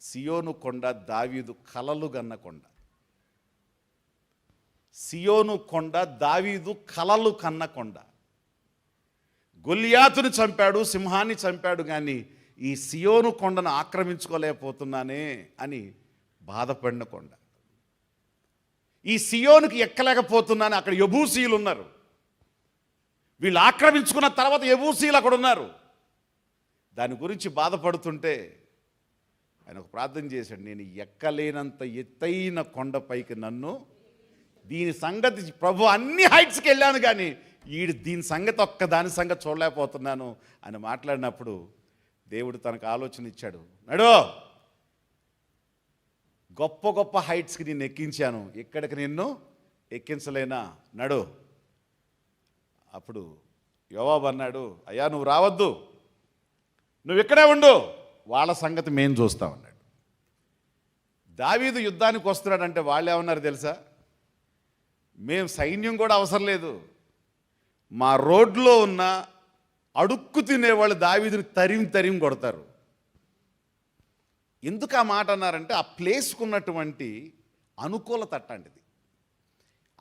సియోను కొండ దావీదు కలలు గన్న కొండ. సియోను కొండ దావీదు కలలు కన్న కొండ. గొల్యాతుని చంపాడు, సింహాన్ని చంపాడు, కానీ ఈ సియోను కొండను ఆక్రమించుకోలేకపోతున్నానే అని బాధపడిన కొండ. ఈ సియోనుకి ఎక్కలేకపోతున్నాను, అక్కడ యెబూసీయులు ఉన్నారు. వీళ్ళు ఆక్రమించుకున్న తర్వాత యెబూసీయులు అక్కడ ఉన్నారు. దాని గురించి బాధపడుతుంటే ఆయన ఒక ప్రార్థన చేశాడు, నేను ఎక్కలేనంత ఎత్తైన కొండపైకి నన్ను, దీని సంగతి ప్రభు అన్ని హైట్స్కి వెళ్ళాను కానీ దీని సంగతి దాని సంగతి చూడలేకపోతున్నాను అని మాట్లాడినప్పుడు దేవుడు తనకు ఆలోచన ఇచ్చాడు. నడో, గొప్ప గొప్ప హైట్స్కి నేను ఎక్కించాను, ఇక్కడికి నిన్ను ఎక్కించలేనా, నడు. అప్పుడు యోవాబు అన్నాడు, అయ్యా నువ్వు రావద్దు, నువ్వు ఇక్కడే ఉండు, వాళ్ళ సంగతి మేము చూస్తామన్నాడు. దావీదు యుద్ధానికి వస్తున్నాడంటే వాళ్ళు ఏమన్నారు తెలుసా, మేము సైన్యం కూడా అవసరం లేదు, మా రోడ్లో ఉన్న అడుక్కు తినేవాళ్ళు దావీదుని తరిమి కొడతారు. ఎందుకు ఆ మాట అన్నారంటే ఆ ప్లేస్కు ఉన్నటువంటి అనుకూలత అట్లాంటిది.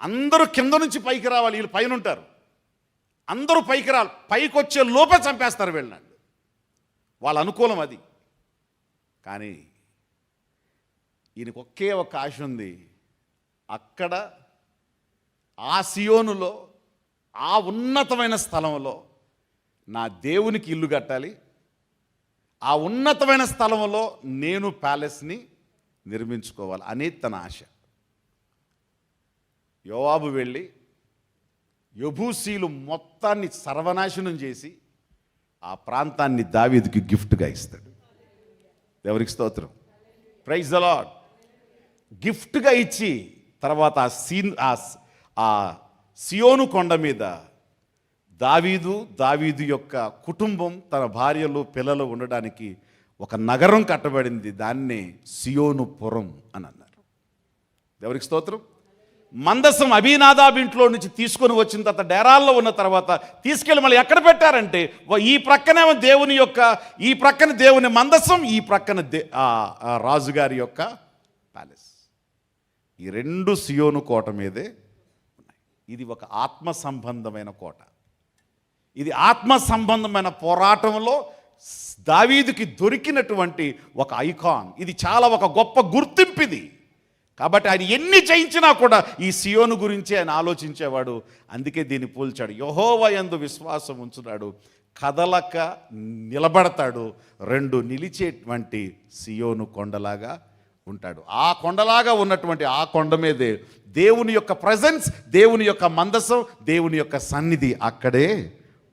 అందరూ కింద నుంచి పైకి రావాలి, వీళ్ళు పైన ఉంటారు, అందరూ పైకి రావాలి, పైకి వచ్చే లోపే చంపేస్తారు వీళ్ళని, వాళ్ళ అనుకూలం అది. కానీ ఈయనకు ఒకే ఒక ఆశ ఉంది, అక్కడ ఆ సియోనులో ఆ ఉన్నతమైన స్థలంలో నా దేవునికి ఇల్లు కట్టాలి, ఆ ఉన్నతమైన స్థలంలో నేను ప్యాలెస్ని నిర్మించుకోవాలి అనేది తన ఆశ. యోవాబు వెళ్ళి యెబూసీలు మొత్తాన్ని సర్వనాశనం చేసి ఆ ప్రాంతాన్ని దావీదుకి గిఫ్ట్గా ఇస్తాడు. దేవునికి స్తోత్రం, ప్రైజ్ ద లార్డ్. గిఫ్ట్గా ఇచ్చి తర్వాత ఆ సియోను కొండ మీద దావీదు యొక్క కుటుంబం, తన భార్యలు పిల్లలు ఉండడానికి ఒక నగరం కట్టబడింది, దాన్నే సియోనుపురం అని అన్నారు. దేవునికి స్తోత్రం. మందసం అబీనాదాబు ఇంట్లో నుంచి తీసుకొని వచ్చిన తర్వాత డేరాల్లో ఉన్న తర్వాత తీసుకెళ్ళి మళ్ళీ ఎక్కడ పెట్టారంటే ఈ ప్రక్కనేమో ఈ ప్రక్కన దేవుని మందసం, ఈ ప్రక్కన రాజుగారి యొక్క ప్యాలెస్. ఈ రెండు సియోను కోట మీదే ఉన్నాయి. ఇది ఒక ఆత్మ సంబంధమైన కోట. ఇది ఆత్మ సంబంధమైన పోరాటంలో దావీదుకి దొరికినటువంటి ఒక ఐకాన్. ఇది చాలా ఒక గొప్ప గుర్తింపు ఇది. కాబట్టి ఆయన ఎన్ని జయించినా కూడా ఈ సియోను గురించి ఆయన ఆలోచించేవాడు. అందుకే దీన్ని పోల్చాడు, యెహోవా యందు విశ్వాసం ఉంచుతాడు, కదలక నిలబడతాడు, రెండు నిలిచేటువంటి సియోను కొండలాగా ఉంటాడు. ఆ కొండలాగా ఉన్నటువంటి ఆ కొండ మీదే దేవుని యొక్క ప్రజెన్స్, దేవుని యొక్క మందసం, దేవుని యొక్క సన్నిధి అక్కడే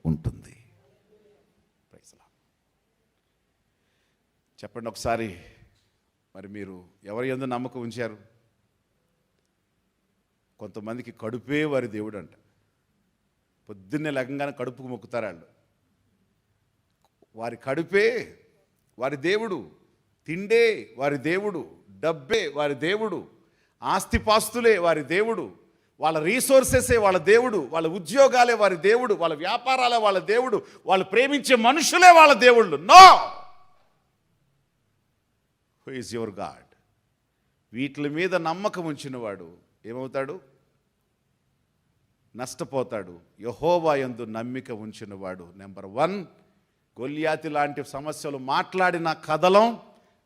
ఉంటుంది. చెప్పండి ఒకసారి, మరి మీరు ఎవరి యందు నమ్మకం ఉంచారు? కొంతమందికి కడుపే వారి దేవుడు అంట. పొద్దున్నే లగంగానే కడుపుకు మొక్కుతారు వాళ్ళు. వారి కడుపే వారి దేవుడు, తిండే వారి దేవుడు, డబ్బే వారి దేవుడు, ఆస్తిపాస్తులే వారి దేవుడు, వాళ్ళ రీసోర్సెసే వాళ్ళ దేవుడు, వాళ్ళ ఉద్యోగాలే వారి దేవుడు, వాళ్ళ వ్యాపారాలే వాళ్ళ దేవుడు, వాళ్ళు ప్రేమించే మనుషులే వాళ్ళ దేవుళ్ళు. No, who is your god? వీటి మీద నమ్మకం ఉంచినవాడు ఏమవుతాడు? నష్టపోతాడు. యెహోవా యందు నమ్మిక ఉంచినవాడు నెంబర్ 1 గొల్యాతు లాంటి సమస్యలు మాట్లాడిన కదలం.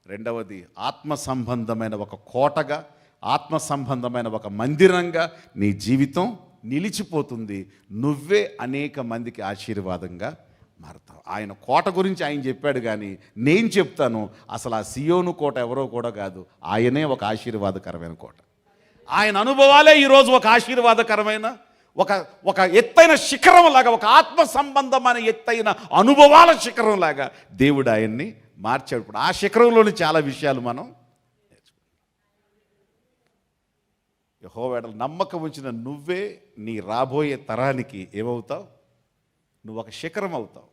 రెండవది ఆత్మ సంబంధమైన ఒక కోటగా, ఆత్మ సంబంధమైన ఒక మందిరంగా నీ జీవితం నిలిచిపోతుంది. నువ్వే అనేక మందికి ఆశీర్వాదంగా మారుతావు. ఆయన కోట గురించి ఆయన చెప్పాడు, కానీ నేను చెప్తాను, అసలు ఆ సియోను కోట ఎవరో కూడా కాదు, ఆయనే ఒక ఆశీర్వాదకరమైన కోట. ఆయన అనుభవాలే ఈరోజు ఒక ఆశీర్వాదకరమైన ఒక ఎత్తైన శిఖరం లాగా, ఒక ఆత్మ సంబంధమైన ఎత్తైన అనుభవాల శిఖరం లాగా దేవుడు ఆయన్ని మార్చాడు. ఇప్పుడు ఆ శిఖరంలోని చాలా విషయాలు మనం నేర్చుకుంటాం. యెహోవా యందు నమ్మకం ఉంచిన నువ్వే నీ రాబోయే తరానికి ఏమవుతావు? నువ్వు ఒక శిఖరం అవుతావు,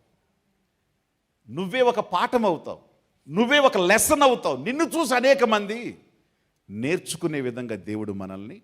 నువ్వే ఒక పాఠం అవుతావు, నువ్వే ఒక లెసన్ అవుతావు. నిన్ను చూసి అనేక మంది నేర్చుకునే విధంగా దేవుడు మనల్ని